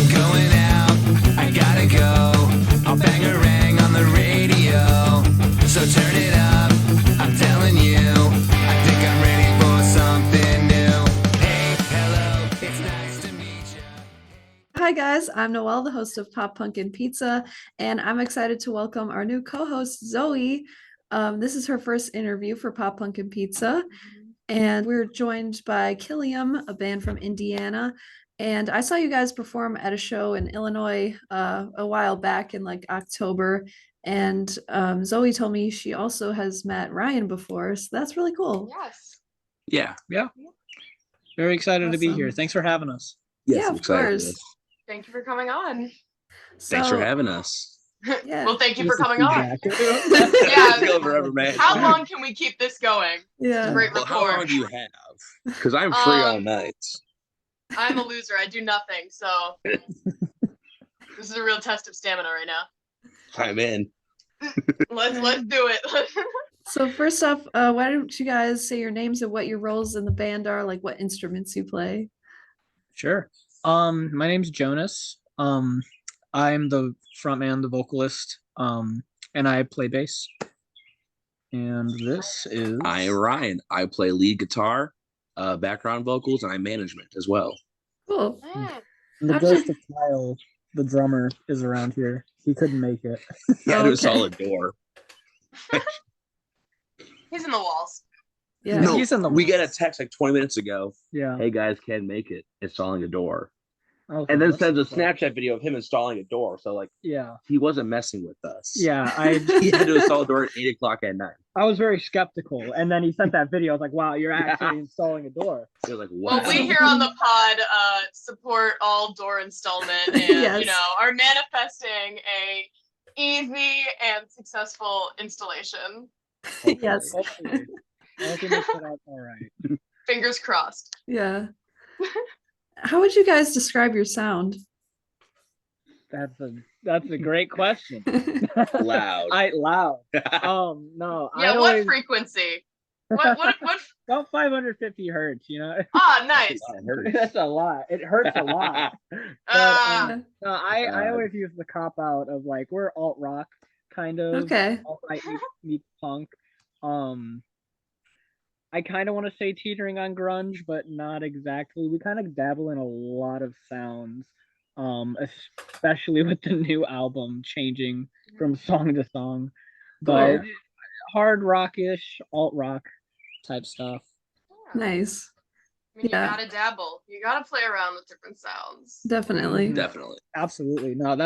I'm going out, I gotta go. I'll bang a rang on the radio. So turn it up, I'm telling you. I think I'm ready for something new. Hey, hello, it's nice to meet you. Hi guys, I'm Noelle, the host of Pop Punkin' Pizza, and I'm excited to welcome our new co-host Zoe. This is her first interview for Pop Punkin' Pizza, and we're joined by Killium, a band from Indiana. And I saw you guys perform at a show in Illinois a while back in like October. And Zoe told me she also has met Ryan before, so that's really cool. Yes. Yeah. Very excited to be here. Awesome. Thanks for having us. Yeah, I'm of excited for course. this. Thank you for coming on. Thanks for So, having us. yeah. Well, thank you for Just a coming on. feedback. Yeah. Go forever, man. How long can we keep this going? Yeah. Great Well, how long rapport. do you have? Because I'm free all Um, night. I'm a loser. I do nothing. So this is a real test of stamina right now. I'm in. Let's do it. So first off, why don't you guys say your names and what your roles in the band are, like what instruments you play? Sure. My name's Jonas. I'm the frontman, the vocalist, and I play bass. And this is I'm Ryan. I play lead guitar, background vocals, and I management as well. Cool. the How'd ghost you- of Kyle, the drummer, is around here. He couldn't make it. Yeah, Oh, do a okay. solid door. He's in the walls. Yeah. No, He's in the we walls. get a text like 20 minutes ago. Yeah. Hey guys, can't make it. Installing a door. Okay, And then that's sends a fun. Snapchat video of him installing a door. So like Yeah. he wasn't messing with us. Yeah. He had to install a door at 8 o'clock at night. I was very skeptical. And then he sent that video. I was like, wow, you're actually installing a door. It was like, wow. Well, we here on the pod support all door installment, and Yes. you know, are manifesting a easy and successful installation. Yes. Hopefully. I hope he makes it out all right. Fingers crossed. Yeah. How would you guys describe your sound? That's a great question. Loud. Loud. No. Yeah, I what always, frequency? What? about 550 hertz, you know? Ah, nice. It hurts. That's a lot. It hurts a lot. But, Ah, no, I God. always use the cop out of like we're alt rock kind of. Okay. Alt right meets punk. I kind of want to say teetering on grunge, but not exactly. We kind of dabble in a lot of sounds, especially with the new album changing from song to song. But hard rockish, alt rock type stuff. Nice. I mean, Yeah. you gotta dabble. You gotta play around with different sounds. Definitely. Definitely. Absolutely. No,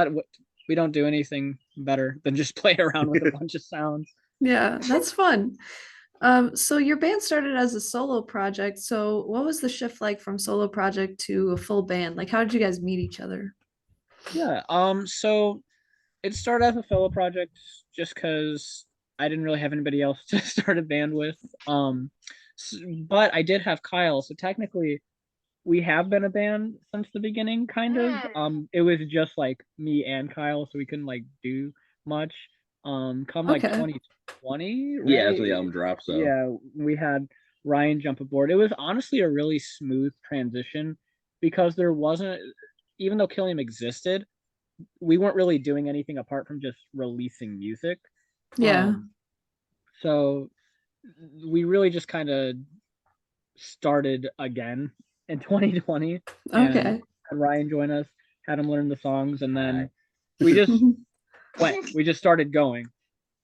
we don't do anything better than just play around with a bunch of sounds. Yeah, that's fun. So your band started as a solo project. So what was the shift like from solo project to a full band? Like, how did you guys meet each other? Yeah. So it started as a solo project just because I didn't really have anybody else to start a band with. But I did have Kyle, so technically we have been a band since the beginning, kind of. It was just like me and Kyle, so we couldn't like do much. Come like Okay. 2020, right? Yeah, that's when the album dropped. So Yeah, we had Ryan jump aboard. It was honestly a really smooth transition because there wasn't, even though Killium existed, we weren't really doing anything apart from just releasing music. Yeah. So we really just kind of started again in 2020. Okay. And had Ryan join us, had him learn the songs, and then we just we just started going.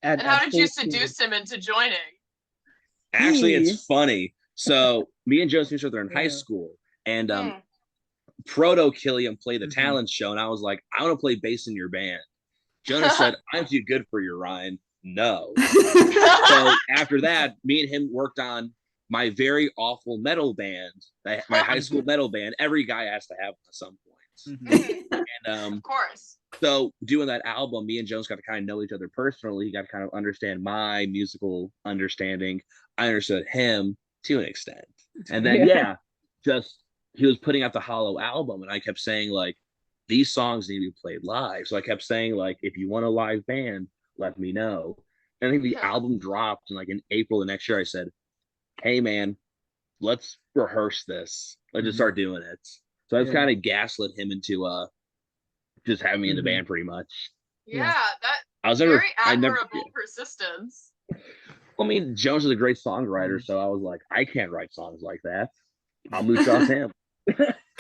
And how did you full speed. seduce him into joining? actually, He- it's funny. So me and Jonas knew each other in high Yeah. school, and Hmm. Proto Killium played the Mhm. talent show, and I was like, I want to play bass in your band. Jonas said, I'm too good for you, Ryan. No. So after that, me and him worked on my very awful metal band, my high school metal band. Every guy has to have one at some point. Mhm. And Of course. so doing that album, me and Jones got to kind of know each other personally. He got to kind of understand my musical understanding. I understood him to an extent. And then Yeah. just he was putting out the Hollow album, and I kept saying like, these songs need to be played live. So I kept saying like, if you want a live band, let me know. And I think the Yeah. album dropped, and like in April the next year, I said, hey man, let's rehearse this. Let's just Mhm. start doing it. So I just Yeah. kind of gaslit him into just have me in the Mhm. band pretty much. Yeah, that I was never, very I never. admirable persistence. I mean, Jones is a great songwriter, so I was like, I can't write songs like that. I'll mooch off him.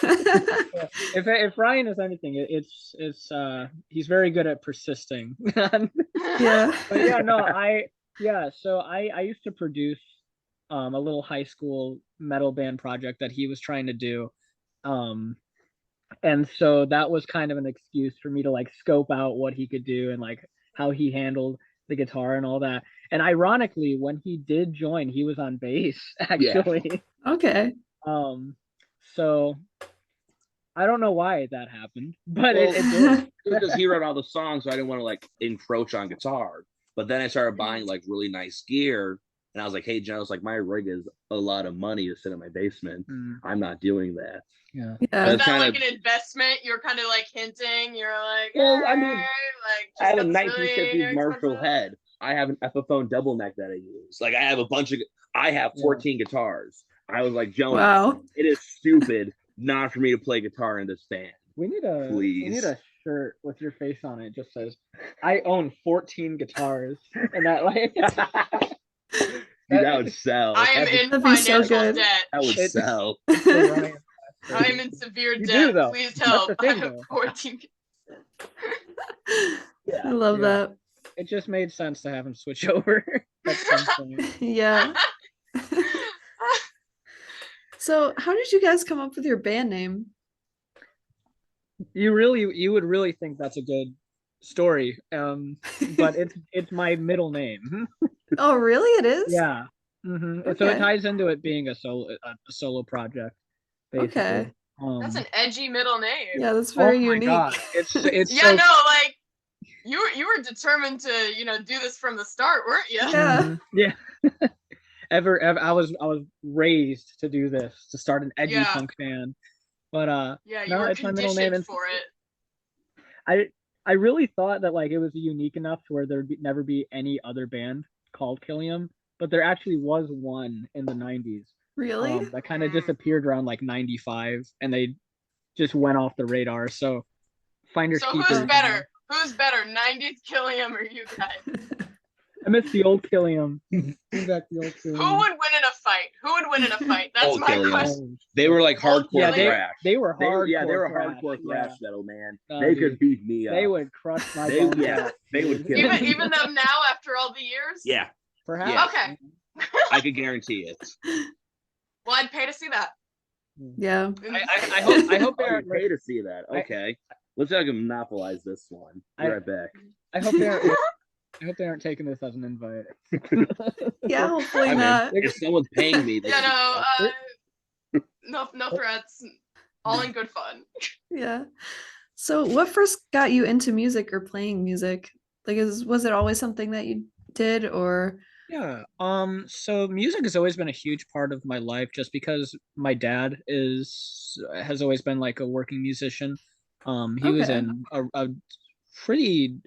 If Ryan is anything, it's he's very good at persisting. Yeah. But so I used to produce a little high school metal band project that he was trying to do. And so that was kind of an excuse for me to like scope out what he could do and like how he handled the guitar and all that. And ironically, when he did join, he was on bass actually. Okay. So I don't know why that happened, but Well, it did. because he wrote all the songs, so I didn't want to like encroach on guitar. But then I started buying like really nice gear, and I was like, "Hey, Jonas, like my rig is a lot of money to sit in my basement. I'm not doing that." Yeah. Yeah. Was It's that kind like of- an investment? You're kind of like hinting. You're like, Well, I mean, like I have a just got this really 1950s Marshall inexpensive- head. I have an Epiphone double neck that I use. Like I have a bunch of. I have 14 guitars. I was like, Jonas, Wow. it is stupid not for me to play guitar in this band. We need a Please. shirt with your face on it. It just says, "I own 14 guitars," and that like Dude, that would sell. I am in That'd be so financial good. debt. That would It's- sell. it's the Ryan I am in severe You debt. do, though. Please That's help. the I thing, have though. 14. I love Yeah. that. It just made sense to have him switch over at some point. Yeah. So, how did you guys come up with your band name? You would really think that's a good story. But it's my middle name. Oh, really? It is? Yeah. So it Okay. ties into it being a solo project, basically. Okay. That's an edgy middle name. Yeah, that's Oh very my unique. God. It's Yeah, so no, like you were determined to, do this from the start, weren't you? Yeah. Yeah. ever I was raised to do this, to start an edgy Yeah. punk band. But Yeah, you no, were it's my middle conditioned name, and for it. I really thought that like it was unique enough to where there'd never be any other band called Killium, but there actually was one in the 90s. Really? That kind of disappeared around like 95, and they just went off the radar. So finders So keepers. who's better? Who's better, 90s Killium or you guys? I miss the old Killium. Bring back the old Killium. Who would win in a fight? Who would win in a fight? That's Old my Killium. question. They were like hardcore Yeah, thrash. they were hardcore. They were thrash, hardcore yeah. thrash metal, man. Oh, They dude. could beat me up. They would crush my bones out. they would kill Even me. even them now after all the years? Yeah, Perhaps. Yeah. Okay. I could guarantee it. Well, I'd pay to see that. Yeah. I hope Oh, they're you'd pay to see that. Okay, let's see if I can monopolize this one. Be I- right back. I hope they aren't taking this as an invite. Yeah, hopefully I mean, not. if someone's paying me, they Yeah, can- no threats. All in good fun. Yeah. So, what first got you into music or playing music? Like, was it always something that you did, or? Yeah. So music has always been a huge part of my life, just because my dad has always been like a working musician. He was Okay. in a pretty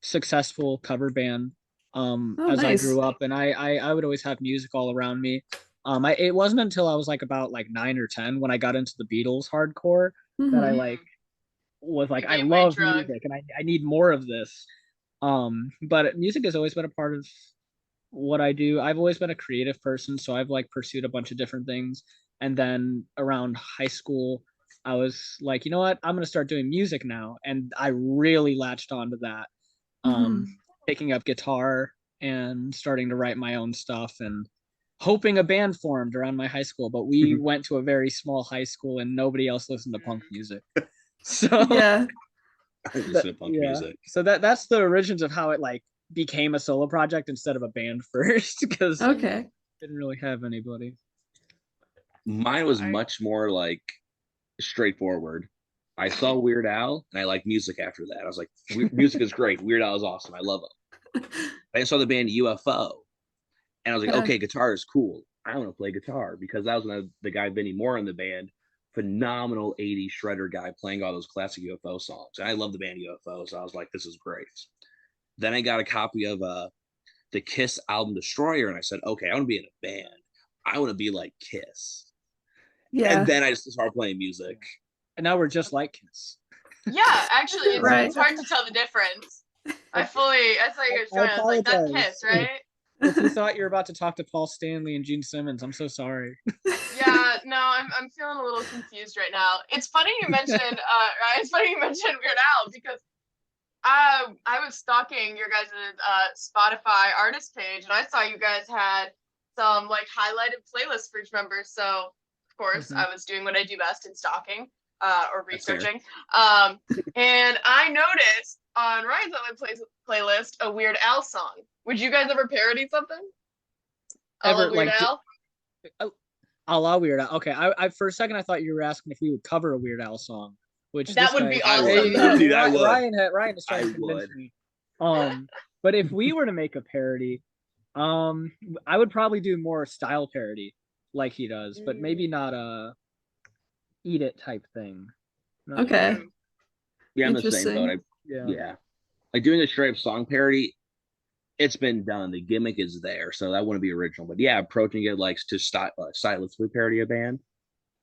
successful cover band Oh, as I nice. grew up, and I would always have music all around me. It wasn't until I was like about like 9 or 10 when I got into the Beatles hardcore that I Mhm. like was like, I Gateway love drug. music and I need more of this. But music has always been a part of what I do. I've always been a creative person, so I've like pursued a bunch of different things. And then around high school, I was like, you know what? I'm gonna start doing music now, and I really latched onto that. Mhm. Picking up guitar and starting to write my own stuff and hoping a band formed around my high school. But we went to a very small high school and nobody else listened to punk music. So Yeah. I listen to punk music. So that's the origins of how it like became a solo project instead of a band first, because Okay. didn't really have anybody. Mine was I- much more like straightforward. I saw Weird Al and I liked music after that. I was like, music is great. Weird Al is awesome. I love him. I saw the band UFO and I was like, Yeah. okay, guitar is cool. I want to play guitar because that was when the guy Vinny Moore in the band, phenomenal 80s shredder guy playing all those classic UFO songs. And I love the band UFO, so I was like, this is great. Then I got a copy of the Kiss album Destroyer, and I said, okay, I want to be in a band. I want to be like Kiss. Yeah. And then I just started playing music. And now we're just like Kiss. Yeah, actually, it's, Right. it's hard to tell the difference. I thought you guys I joined. I was like, that's apologize. Kiss, right? If you thought you were about to talk to Paul Stanley and Gene Simmons, I'm so sorry. Yeah, no, I'm feeling a little confused right now. It's funny you mentioned Weird Al because I was stalking your guys' Spotify artist page and I saw you guys had some like highlighted playlists for each member. So of course I was doing what I do best in stalking or That's fair. researching. And I noticed on Ryan's playlist a Weird Al song. Would you guys ever parody something? Ever, Weird like, Al? A la Weird Al. Okay, I for a second I thought you were asking if we would cover a Weird Al song, which That this would guy- be I awesome. would. Dude, I would. Ryan is trying I to convince would. me. But if we were to make a parody, I would probably do more style parody like he does, but maybe not a eat it type thing. Not Okay. sure. Yeah, I'm the same boat. Interesting. Yeah. Like doing a straight up song parody, it's been done. The gimmick is there, so that wouldn't be original. But yeah, approaching it like to stylistically parody a band,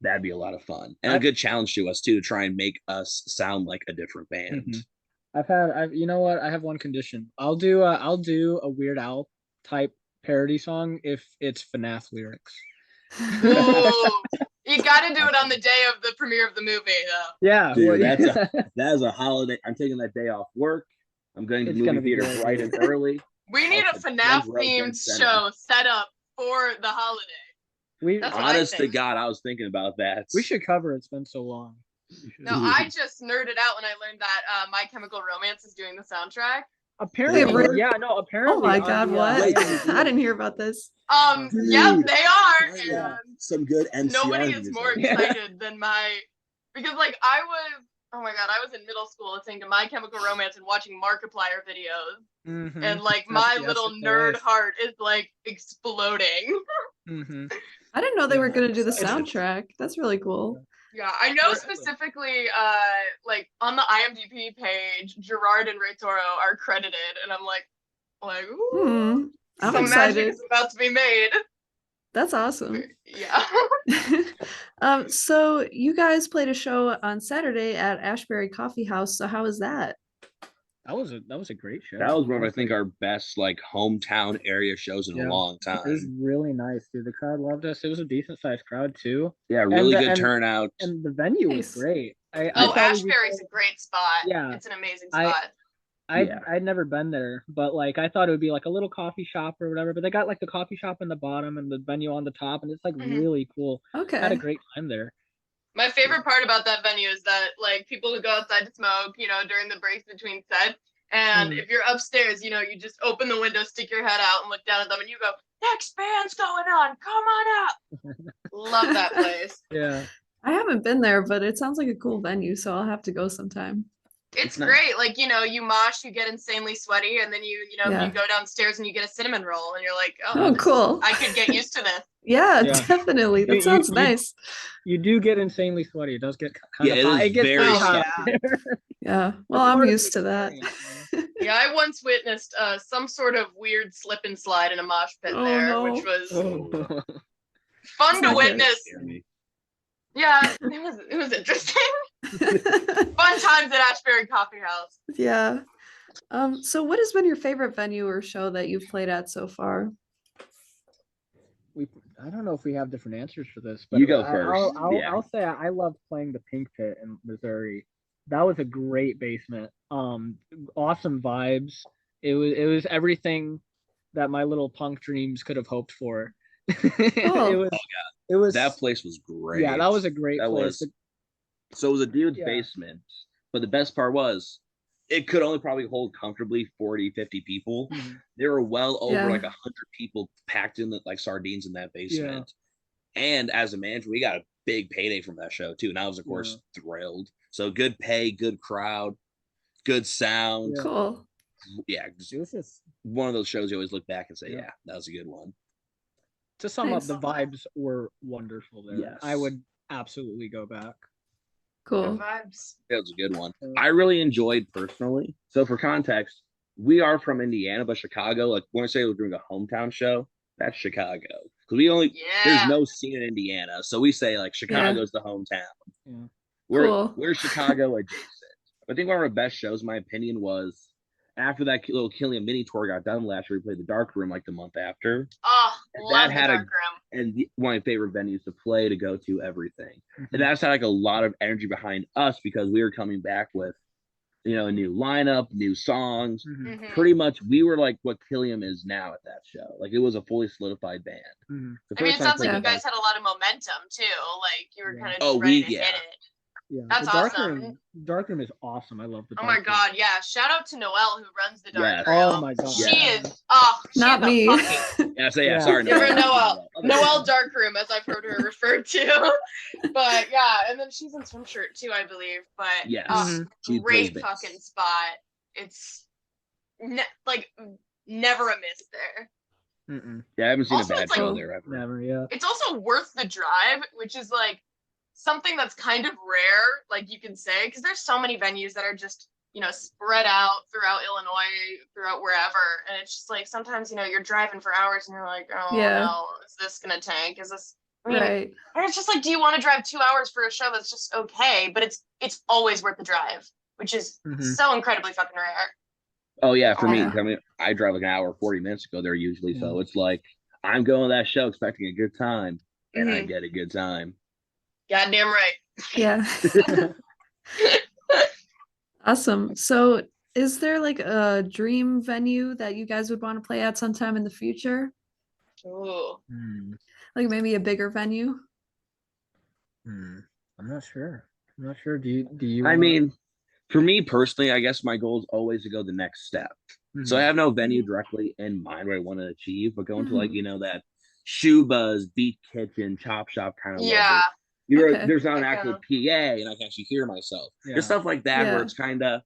that'd be a lot of fun and a good challenge to us too to try and make us sound like a different band. You know what? I have one condition. I'll do a Weird Al type parody song if it's FNAF lyrics. Ooh, you got to do it on the day of the premiere of the movie, though. Yeah, Dude, well, that is a holiday. I'm taking that day off work. I'm going to It's the gonna movie be theater great. bright and early. We need a Also, FNAF front row, themed dead center. show set up for the holiday. we That's what I Honest to think. God, I was thinking about that. we should cover it. It's been so long. No, I just nerded out when I learned that My Chemical Romance is doing the soundtrack. Apparently, really? yeah, no, apparently. Oh my on God, the, what? Wait, I didn't hear about this. Yeah, Dude, they are. yeah. And Some good NCR nobody is music. more Yeah. excited than because like I was, oh my God, I was in middle school listening to My Chemical Romance and watching Markiplier videos. Mhm. And like my Yes, little it nerd was. heart is like exploding. Mhm. I didn't know they were Yeah. going to do the It's- soundtrack. That's really cool. Yeah, I know Yeah. specifically, like on the IMDb page, Gerard and Ray Toro are credited, and I'm like, ooh, I'm some magic excited. is about to be made. That's awesome. Yeah. So you guys played a show on Saturday at Ashbury Coffee House. So how was that? That was a great show. That was one of I think great. our best like hometown area shows in Yeah. a long It was time. really nice, dude. The crowd loved us. It was a decent sized crowd too, Yeah, really the- good and- turnout. and the venue was Nice. great. I Oh, thought we'd be Ashbury's a great spot. Yeah. It's an amazing I- spot. Yeah. I'd never been there, but like I thought it would be like a little coffee shop or whatever. But they got like the coffee shop in the bottom and the venue on the top, and it's like Mhm. really cool. I had a Okay. great time there. My favorite part about that venue is that like people who go outside to smoke, during the breaks between sets. And if you're upstairs, you just open the window, stick your head out, and look down at them, and you go, "Next band's going on, come on up." Love that place. Yeah. I haven't been there, but it sounds like a cool venue, so I'll have to go sometime. It's nice. great. Like, you mosh, you get insanely sweaty, and then Yeah. you go downstairs and you get a cinnamon roll, and you're like, Oh, cool. I could get used to this. Yeah, Yeah. definitely. That You- sounds you- nice. You do get insanely sweaty. It does get kind Yeah, of it hot. is It gets very pretty hot. hot. Yeah. Well, That's I'm part of the used to that. experience, you know? Yeah, I once witnessed some sort of weird slip and slide in a mosh pit Oh, there, no. which was Oh. fun to not good. witness. Scare me. Yeah, it was interesting. Fun times at Ashbury Coffee House. Yeah. So what has been your favorite venue or show that you've played at so far? I don't know if we have different answers for this, but You go I- first. Yeah. I'll say I loved playing the Pink Pit in Missouri. That was a great basement. Awesome vibes. It was everything that my little punk dreams could have hoped for. Oh. It was That place was great. Yeah, that was a great That place. was- So it was a dude's Yeah. basement, but the best part was it could only probably hold comfortably 40, 50 people. Mhm. There were well over Yeah. like 100 people packed in like sardines in that basement. And as a manager, we got a big payday from that show too. And I was, of course, thrilled. So good pay, good crowd, good sound. Yeah. Cool. Yeah, just It was just one of those shows you always look back and say, Yeah. yeah, that was a good one. to sum Nice. up, the vibes were wonderful there. Yes. I would absolutely go back. Cool. Good vibes. That was a good one. Yeah. I really enjoyed personally. So for context, we are from Indiana, but Chicago, like when I say we're doing a hometown show, that's Chicago. Because Yeah. there's no scene in Indiana. So we say like Chicago's the hometown. Yeah. We're Cool. we're Chicago adjacent. I think one of our best shows, in my opinion, was after that little Killium mini tour got done last year. We played the Dark Room like the month after. Oh, And love that the had dark room. one of my favorite venues to play, to go to, everything. Mhm. And that's had like a lot of energy behind us because we were coming back with, a new lineup, new songs. Mhm. Mhm. Pretty much, we were like what Killium is now at that show. Like, it was a fully solidified band. Mhm. The I mean, first it time I sounds like played you the guys Dark- had a lot of momentum too. Like you were Yeah. kind of Oh, just ready we- to yeah. hit it. Yeah, That's the dark awesome. room. Dark room is awesome. I love the. Oh Dark my room. god, yeah! Shout out to Noelle who runs the dark Yes. room. Oh my god. She Yeah. is. Oh, she Not is a me. fucking Yeah, so Yeah. sorry, Give her Noelle. Noelle dark room, as I've heard her referred to. But yeah, and then she's in swim shirt too, I believe. But Yes. Mhm. She great plays bass. fucking spot. It's like never a miss there. Mm-mm. Yeah, I haven't seen Also, a bad it's like- show there ever. Never. Yeah. It's also worth the drive, which is like something that's kind of rare, like you can say, because there's so many venues that are just, spread out throughout Illinois, throughout wherever. And it's just like sometimes, you're driving for hours and you're like, oh Yeah. no, is this gonna tank? Is this I mean, Right. and it's just like, do you want to drive 2 hours for a show that's just okay? But it's always worth the drive, which is Mhm. so incredibly fucking rare. Oh yeah, for me, Yeah. I mean, I drive like an hour, 40 minutes to go there usually. Yeah. So it's like I'm going to that show expecting a good time, and I Mhm. get a good time. Goddamn right. Yeah. Awesome. So is there like a dream venue that you guys would want to play at sometime in the future? Ooh. Hmm. Like maybe a bigger venue? Hmm. I'm not sure. I'm not sure. Do you? I wanna- mean, for me personally, I guess my goal is always to go the next step. So I Mhm. have no venue directly in mind where I want to achieve, but going to like Mhm. that Schubas, Beat Kitchen, Chop Shop kind of Yeah. level. Okay. There's not an I actual kinda- PA, and I can actually hear myself. Yeah. There's stuff like that where Yeah. it's kind of.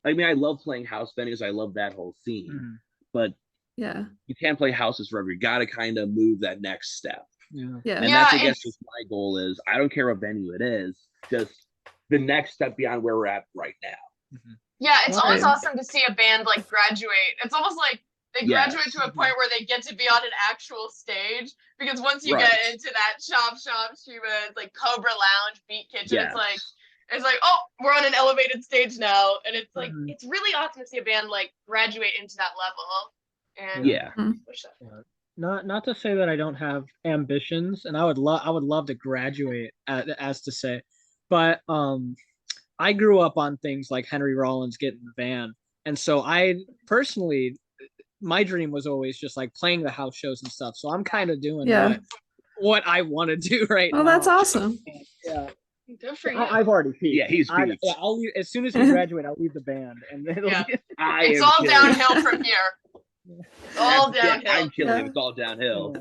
I mean, I love playing house venues. I love that whole scene, Mhm. but Yeah. you can't play houses forever. You got to kind of move that next step. Yeah. Yeah. And Yeah, that's, I guess, it's- just my goal is I don't care what venue it is, just the next step beyond where we're at right now. Yeah, it's always Right. awesome to see a band like graduate. It's almost like they Yes. graduate to a point where they get to be on an actual stage. Because once you Right. get into that Chop Shop, Schubas, like Cobra Lounge, Beat Kitchen, Yes. it's like, oh, we're on an elevated stage now. And it's like Mhm. it's really awesome to see a band like graduate into that level. And Yeah. push that. Not to say that I don't have ambitions, and I would love to graduate, as to say, but I grew up on things like Henry Rollins getting the van, and so I personally, my dream was always just like playing the house shows and stuff. So I'm kind of doing Yeah. what I want to do right Oh, now. that's awesome. Yeah, Good for you. I've already peaked. Yeah, he's I, peaked. yeah, I'll leave, as soon as we graduate. I'll leave the band, and then it'll Yeah. be- It's all downhill from here. It's all Yeah, downhill. I'm killing Yeah. it. It's all downhill.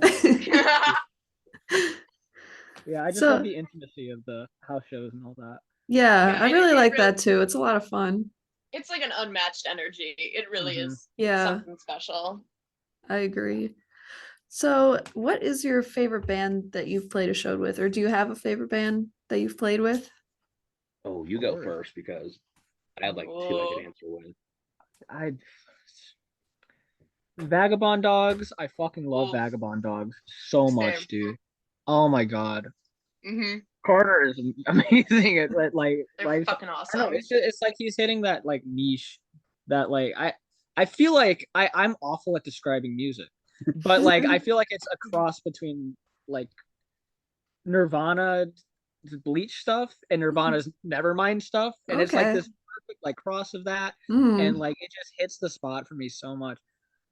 yeah. I just So- love the intimacy of the house shows and all that. Yeah, Yeah, I it- really it like really- that too. It's a lot of fun. It's like an unmatched energy. It really Mhm. is Yeah, something special. I agree. So, what is your favorite band that you've played a show with, or do you have a favorite band that you've played with? Oh, you go Sure. first because I had like two I Whoa. could answer with. I Vagabond Dogs. I fucking love Oof. Vagabond Dogs so Same. much, dude. Oh my god, Mm-hmm. Carter is amazing at like They're fucking I awesome. don't know. It's like he's hitting that like niche that like I feel like I'm awful at describing music, but like I feel like it's a cross between like Nirvana Bleach stuff and Nirvana's Nevermind stuff, and it's like Okay. this perfect like cross of that, Mm, and like it just hits the spot for me so much.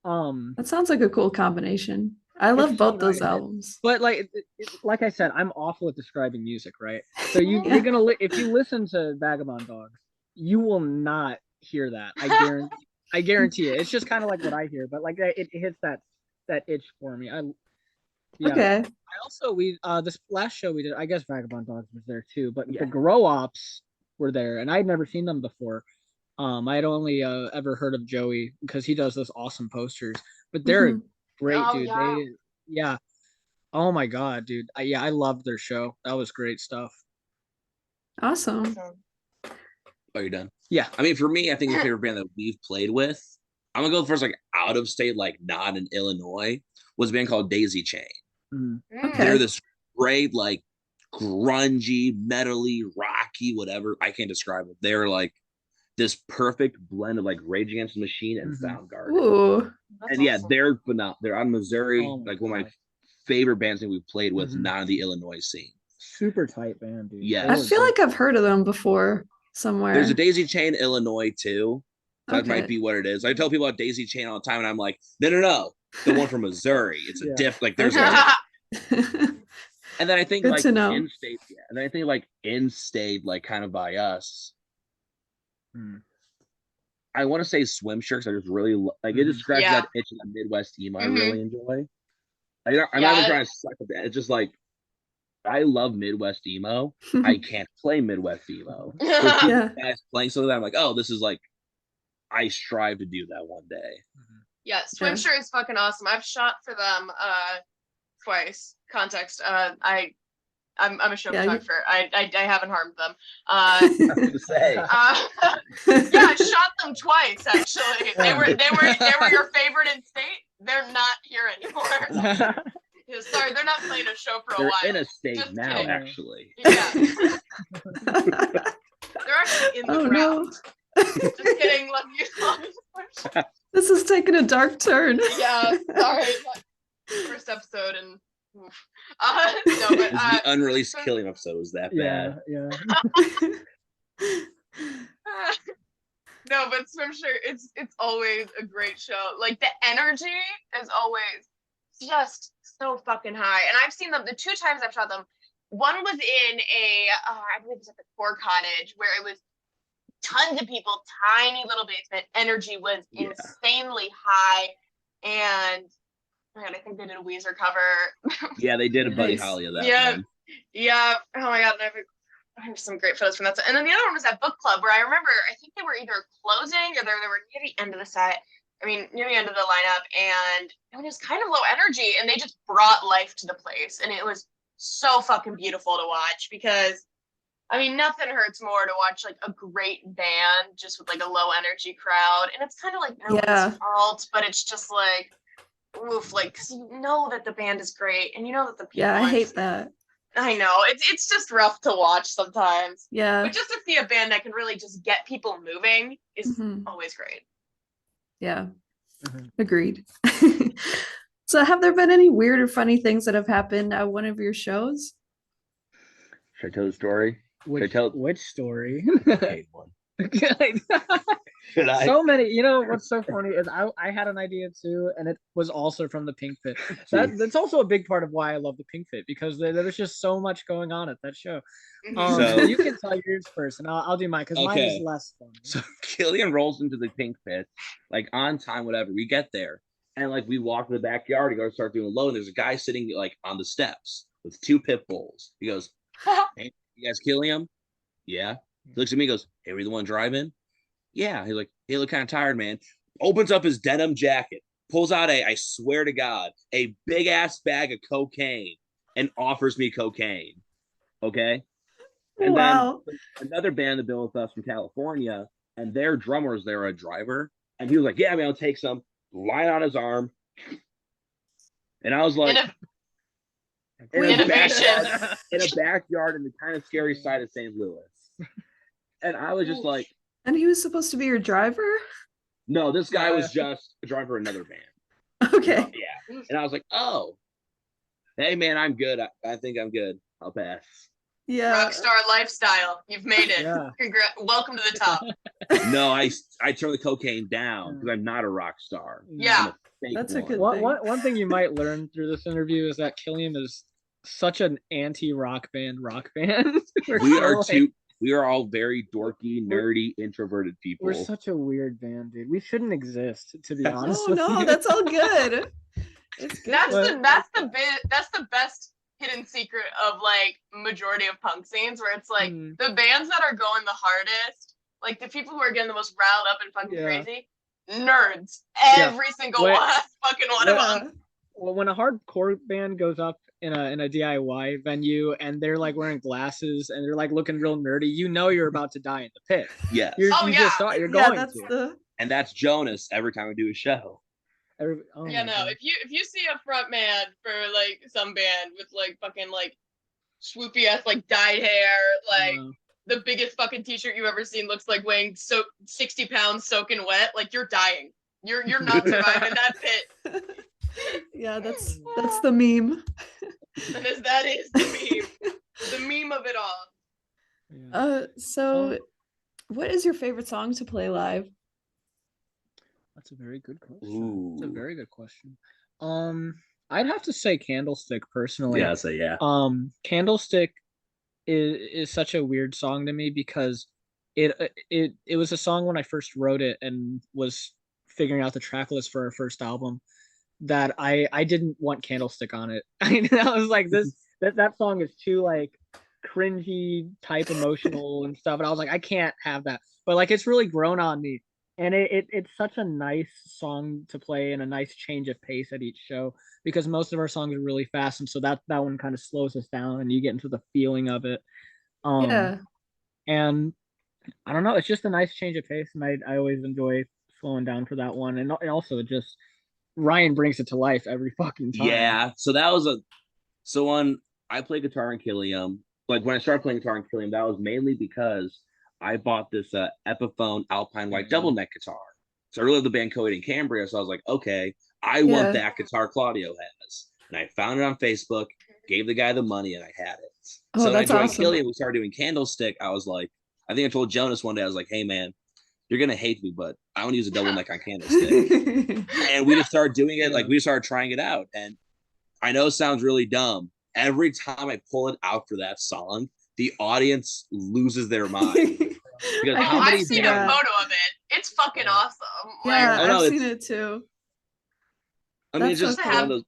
that sounds like a cool combination. I It's love so both those nice. albums. But like like I said, I'm awful at describing music, right? So Yeah. you're gonna if you listen to Vagabond Dogs, you will not hear that. I guarantee it. It's just kind of like what I hear, but like it hits that itch for me. Yeah. Okay. I also this last show we did, I guess Vagabond Dogs was there too, but Yeah. the Grow Ops were there, and I'd never seen them before. I had only ever heard of Joey because he does those awesome posters, but they're Mhm. great, Oh, dude. yeah. Yeah. Oh my god, dude. I loved their show. That was great stuff. Awesome. Oh, you're done. Yeah. I mean, for me, I think the favorite band that we've played with, I'm gonna go first, like out of state, like not in Illinois, was a band called Daisy Chain. Mhm. Okay. They're this great, like grungy, metally, rocky, whatever. I can't describe it. They're like this perfect blend of like Rage Against the Machine and Mhm. Soundgarden. Ooh. That's And yeah, awesome. they're phenomenal. They're on Missouri, Oh my like one of my God. favorite bands that we've played with, Mhm. not in the Illinois scene. Super tight band, dude. Yes. I They were feel like I've heard of them before somewhere. There's a Daisy Chain, Illinois too. So that might Okay. be what it is. I tell people about Daisy Chain all the time, and I'm like, no, the one from Missouri. It's a Yeah. diff. Like there's Okay. a. And then I think Good like to know. in-state, yeah. And then I think like in-state, like kind of by us. Mm. I want to say Swim Shirts. I just really like it. Just scratches Yeah. that itch in the Midwest emo. I Mhm. really enjoy. I'm not Yeah. even trying to suck at that. It's just like I love Midwest emo. I can't play Midwest emo. So Yeah. guys playing something that I'm like, oh, this is like I strive to do that one day. Yeah, Swim Yeah. Shirt is fucking awesome. I've shot for them twice. Context. I'm a show Yeah, you- photographer. I haven't harmed them. I was gonna say. Yeah, I shot them twice actually. They were your favorite in state. They're not here anymore. Yeah, sorry, they're not playing a show for a They're while. in a state Just now, kidding. actually. Yeah, they're actually in the Oh, ground. no. Just kidding. Love you. Swim Shirt. This is taking a dark turn. Yeah, sorry. First episode and oof. No, but The unreleased Killium episode was that Yeah, bad. yeah. no, but Swim Shirt, it's always a great show. Like the energy is always just so fucking high. And I've seen them the two times I've shot them. One was in I believe it was at the Core Cottage where it was tons of people, tiny little basement. Energy was Yeah. insanely high, and oh my God, I think they did a Weezer cover. Yeah, they did a Buddy Nice. Holly of that Yeah. one. Yeah. Oh my God. And I have some great photos from that set. And then the other one was at book club where I remember I think they were either closing or they were near the end of the set. I mean, near the end of the lineup, and it was kind of low energy, and they just brought life to the place, and it was so fucking beautiful to watch because, I mean, nothing hurts more to watch like a great band just with like a low energy crowd, and it's kind of like nobody's Yeah. fault, but it's just like, oof, like because you know that the band is great, and you know that the people. Yeah, I are hate just- that. I know it's just rough to watch sometimes, Yeah. but just to see a band that can really just get people moving is Mhm. always great. Yeah. Mhm. Agreed. So have there been any weird or funny things that have happened at one of your shows? Should I tell the story? Which, tell- which story? Okay, one. Should I? So many. You know what's so funny is I had an idea too, and it was also from the Pink Pit. That's also a big part of why I love the Pink Pit because there's just so much going on at that show. Mhm. So- You can tell yours first, and I'll do mine because mine is Okay. less fun. So Killian rolls into the Pink Pit, like on time, whatever. We get there, and like we walk to the backyard to go start doing a load. And there's a guy sitting like on the steps with two pit bulls. He goes, "Hey, you guys Killian?" Yeah. He looks at me, and goes, "Hey, were you the one driving?" Yeah. He's like, "Hey, look kind of tired, man." Opens up his denim jacket, pulls out I swear to God, a big ass bag of cocaine, and offers me cocaine. Okay. And Wow. then another band that built with us from California, and their drummers, they're a driver. And he was like, "Yeah, man, I'll take some." Line on his arm. And I was like, in a Innovation. backyard in the kind of scary side of St. Louis. And I was just like, And he was supposed to be your driver? no, this guy was just a driver for another band. Okay. Yeah. And I was like, oh, hey, man, I'm good. I think I'm good. I'll pass. Yeah. Rockstar lifestyle. You've made it. Yeah. Welcome to the top. No, I turned the cocaine down because I'm not a rock star. Yeah. I'm a fake That's a one. good- One thing you might learn through this interview is that Killian is such an anti-rock band. We are all very dorky, nerdy, introverted people. We're such a weird band, dude. We shouldn't exist, to be honest. Oh with no, you. that's all good. It's good. That's the best hidden secret of like majority of punk scenes where it's like Mhm. the bands that are going the hardest, like the people who are getting the most riled up and fucking Yeah. crazy, nerds. Yeah. Every single Wait. one, fucking one of them. Well, when a hardcore band goes up in a DIY venue and they're like wearing glasses and they're like looking real nerdy, you know you're about to die in the pit. Yes. You're Oh, yeah. just you're Yeah, going that's to. the And that's Jonas every time we do a show. Oh Yeah, my no. God. If you see a front man for like some band with like fucking like swoopy ass like dyed hair, like the biggest fucking t-shirt you've ever seen looks like weighing 60 pounds soaking wet, like you're dying. You're not surviving that pit. Yeah, that's the meme. That is the meme of it all. Yeah. So what is your favorite song to play live? That's a very good question. It's a Ooh. very good question. I'd have to say Candlestick personally. Yeah, so yeah. Candlestick is such a weird song to me because it was a song when I first wrote it and was figuring out the track list for our first album that I didn't want Candlestick on it. I was like, that song is too like cringy type emotional and stuff, and I was like, I can't have that. But like, it's really grown on me, and it's such a nice song to play and a nice change of pace at each show because most of our songs are really fast, and so that one kind of slows us down and you get into the feeling of it. Yeah. And I don't know, it's just a nice change of pace, and I always enjoy slowing down for that one, and also just Ryan brings it to life every fucking time. Yeah, so that was when I played guitar in Killium. Like when I started playing guitar in Killium, that was mainly because I bought this Epiphone Alpine White double neck guitar. So I really love the band Coed and Cambria. So I was like, okay, I want that guitar Claudio has. And I found it on Facebook, gave the guy the money, and I had it. Oh, so when I that's joined awesome. Killium, we started doing Candlestick. I was like, I think I told Jonas one day, I was like, hey man, you're gonna hate me, but I want to use a double neck on Candlestick. And we just started doing it, like we just started trying it out. And I know it sounds really dumb. Every time I pull it out for that song, the audience loses their mind. Because I've seen a photo of it. It's fucking awesome. Yeah, Like, I've seen it too. I mean, it's just one of those.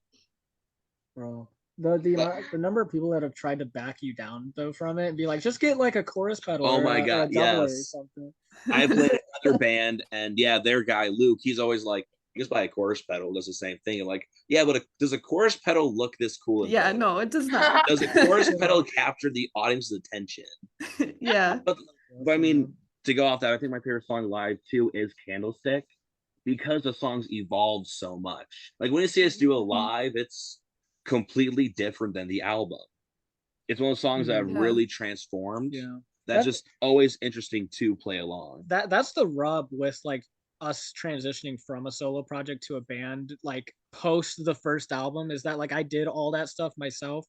Bro, the number of people that have tried to back you down though from it and be like, just get like a chorus pedal. Oh my god, or yes. Or something. I played another band, and yeah, their guy Luke, he's always like, you just buy a chorus pedal, does the same thing. I'm like, yeah, but does a chorus pedal look this cool? Yeah, no, it does not. Does a chorus pedal capture the audience's attention? Yeah. But I mean, to go off that, I think my favorite song live too is Candlestick because the songs evolved so much. Like when you see us do a live, it's completely different than the album. It's one of those songs that have really transformed. Yeah. That's just always interesting to play along. That's the rub with like us transitioning from a solo project to a band like post the first album is that like I did all that stuff myself,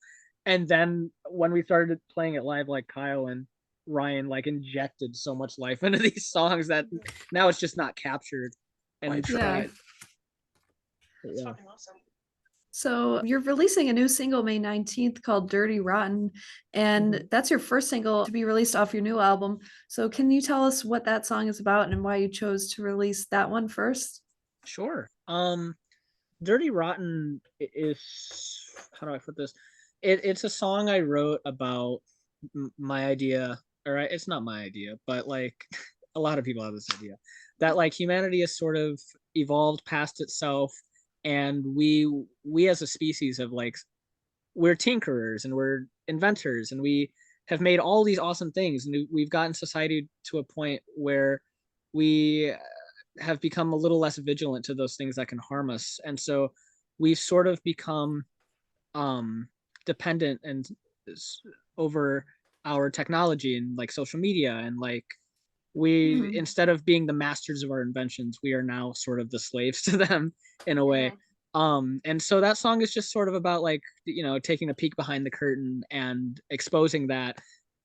and then when we started playing it live, like Kyle and Ryan like injected so much life into these songs that now it's just not captured. And yeah. That's fucking awesome. So you're releasing a new single May 19th called Dirty Rotten, and that's your first single to be released off your new album. So can you tell us what that song is about and why you chose to release that one first? Sure. Dirty Rotten is, how do I put this? It's a song I wrote about my idea, or it's not my idea, but like a lot of people have this idea that like humanity has sort of evolved past itself, and we as a species have like, we're tinkerers and we're inventors and we have made all these awesome things, and we've gotten society to a point where we have become a little less vigilant to those things that can harm us, and so we've sort of become dependent and over our technology and like social media, and like we instead of being the masters of our inventions, we are now sort of the slaves to them in a way. And so that song is just sort of about like, you know, taking a peek behind the curtain and exposing that,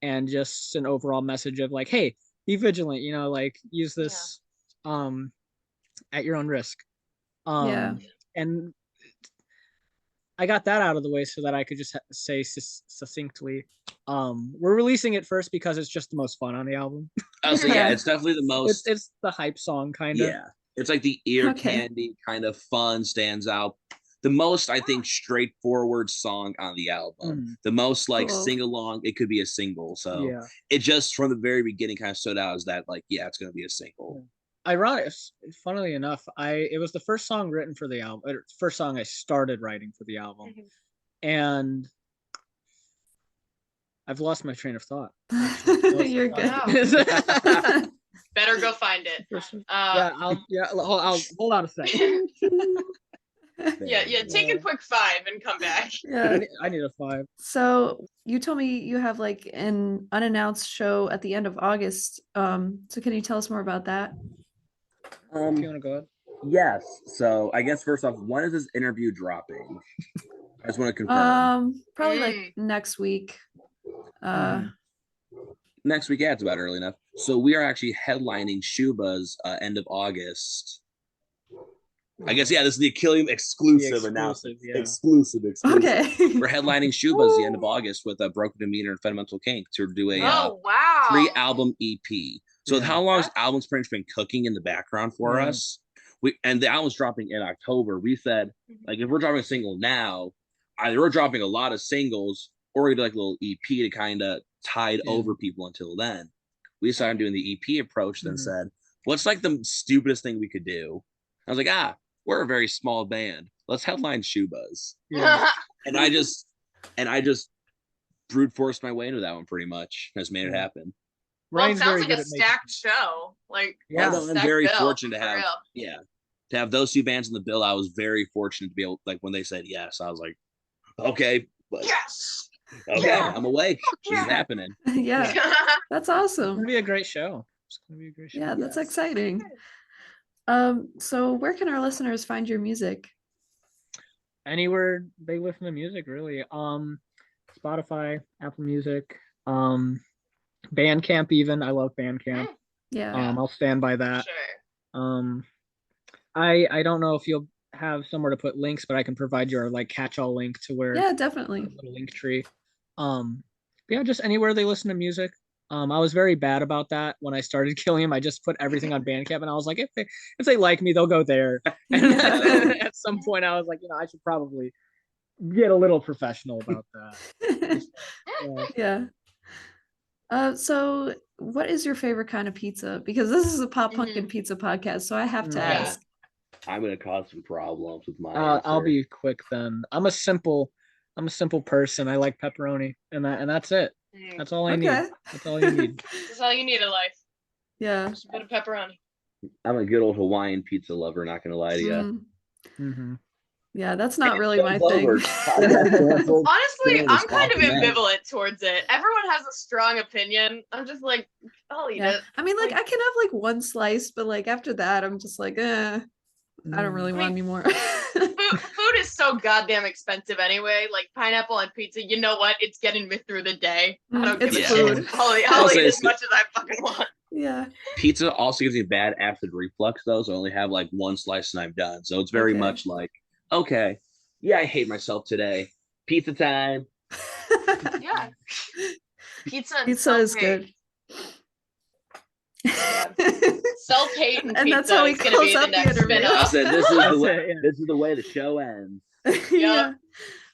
and just an overall message of like, hey, be vigilant, you know, like use this at your own risk. And I got that out of the way so that I could just say succinctly, we're releasing it first because it's just the most fun on the album. Oh, so yeah, it's definitely the most. It's the hype song kind of. Yeah, it's like the ear candy kind of fun, stands out. The most, I think, straightforward song on the album. The most like sing along. It could be a single. So it just from the very beginning kind of stood out as that like, yeah, it's gonna be a single. Ironic, funnily enough, it was the first song written for the album, first song I started writing for the album, and I've lost my train of thought. You're good. Better go find it. I'll hold on a second. Yeah, take a quick 5 and come back. Yeah. I need a 5. So you told me you have like an unannounced show at the end of August. So can you tell us more about that? If you want to go ahead. Yes. So I guess first off, when is this interview dropping? I just want to confirm. Probably like next week. Next week, yeah, it's about early enough. So we are actually headlining Schubas end of August. I guess, yeah, this is the Killium exclusive announcement. Yeah. Exclusive. Okay. We're headlining Schubas the end of August with a Broken Demeanor and Fundamental Kink to do a Oh wow! 3-album EP. So Yeah. how long has albums pretty much been cooking in the background for Yeah. us? And the album's dropping in October. We said, like, if we're dropping a single now, either we're dropping a lot of singles or we do like a little EP to kind of tide over people until then. We started doing the EP approach, then said, what's like the stupidest thing we could do? I was like, we're a very small band. Let's headline Schubas. Yeah. And I just brute forced my way into that one pretty much. Just made it happen. Well, it Ryan's sounds very like good a at making- stacked show. Like, Yeah. a I'm stacked very bill, fortunate to for have real. to have those 2 bands in the bill. I was very fortunate to be able, like, when they said yes, I was like, okay, but Yes. okay, Yeah. I'm awake. This Yeah. is happening. Yeah, that's It's gonna awesome. be a great show. It's gonna be a great show. Yeah, that's Yes. exciting. So where can our listeners find your music? Anywhere they listen to music, really. Spotify, Apple Music, Bandcamp even. I love Bandcamp. Yeah. I'll stand by that. Sure. I don't know if you'll have somewhere to put links, but I can provide your like catch-all link to where Yeah, definitely. little link tree. Yeah, just anywhere they listen to music. I was very bad about that when I started Killium. I just put everything on Bandcamp, and I was like, if they like me, they'll go there. And at some point, I was like, I should probably get a little professional about that. Yeah. So what is your favorite kind of pizza? Because this is a Pop Pumpkin Pizza podcast, so I have to Yeah. ask. I'm gonna cause some problems with my I'll answer. be quick then. I'm a simple person. I like pepperoni, and that's it. That's all I need. Okay. That's all you need. That's all you need in life. Yeah. Just a bit of pepperoni. I'm a good old Hawaiian pizza lover, not gonna lie to you. Mm. Mm-hmm. Yeah, that's not really my thing. Honestly, Damn, I'm it's kind of awesome, man. ambivalent towards it. Everyone has a strong opinion. I'm just like, I'll eat Yeah. it. I mean, like, I can have like one slice, but like after that, I'm just like, I don't really I want mean, any more. Food is so goddamn expensive anyway. Like pineapple on pizza, you know what? It's getting me through the day. I don't give It's a food. shit. I'll say eat as it's- much as I fucking want. Yeah. Pizza also gives me bad acid reflux though, so I only have like one slice and I'm done. So it's very Okay. much like, okay, yeah, I hate myself today. Pizza time. Yeah. Pizza and Pizza is self-hate. good. Self-hate and And pizza that's how we is gonna be close the out the next interview. I spin-off. said this is the That's way it, yeah. this is the way the show ends. Yeah.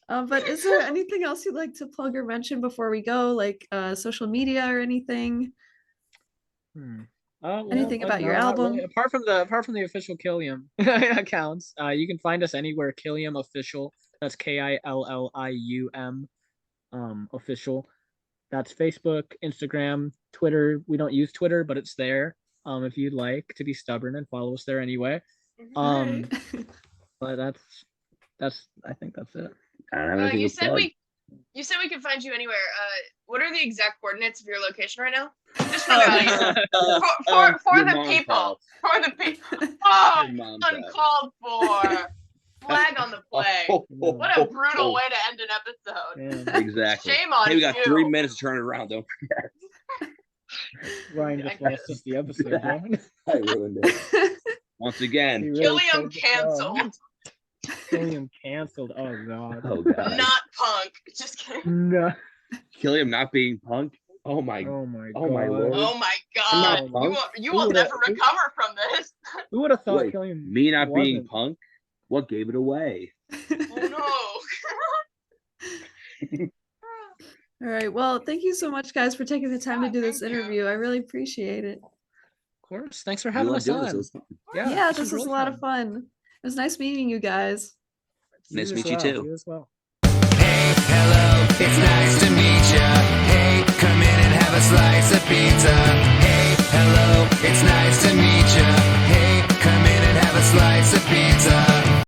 But is there anything else you'd like to plug or mention before we go, like social media or anything? Anything about your not album? really. Apart from the official Killium accounts, you can find us anywhere. Killium official. That's KILLIUM official. That's Facebook, Instagram, Twitter. We don't use Twitter, but it's there. If you'd like to be stubborn and follow us there anyway. Alright. But that's I think that's it. I don't have anything You to said plug. you said we could find you anywhere. What are the exact coordinates of your location right now? Just for the audience. For Your the mom's people. house. For the people. Oh, Your mom's house. uncalled for. Flag on the play. What a brutal way to end an episode. Yeah. Exactly. Shame on Hey, we got you. 3 minutes to turn it around. Don't Ryan just lost us the episode. Ryan. I ruined it. Once He again. really Killium saved the show. canceled. Killium canceled. Oh god. Oh god. Not punk. Just kidding. No. Killium not being punk. Oh my. Oh my god. Oh my lord. Oh my I'm not god. punk. You will Who never would've- recover from this. Who would have thought Wait, Killium me not being wasn't? punk? What gave it away? Oh no. All right. Well, thank you so much, guys, for taking the time to do this Thank you. interview. I really appreciate it. Of course. Thanks for You having love us doing on. this. It was fun. Yeah, this was was a lot of fun. It was nice meeting you guys. Nice to as meet you well. too. You as well. Hey, hello, it's nice to meet ya. Hey, come in and have a slice of pizza. Hey, hello, it's nice to meet ya. Hey, come in and have a slice of pizza.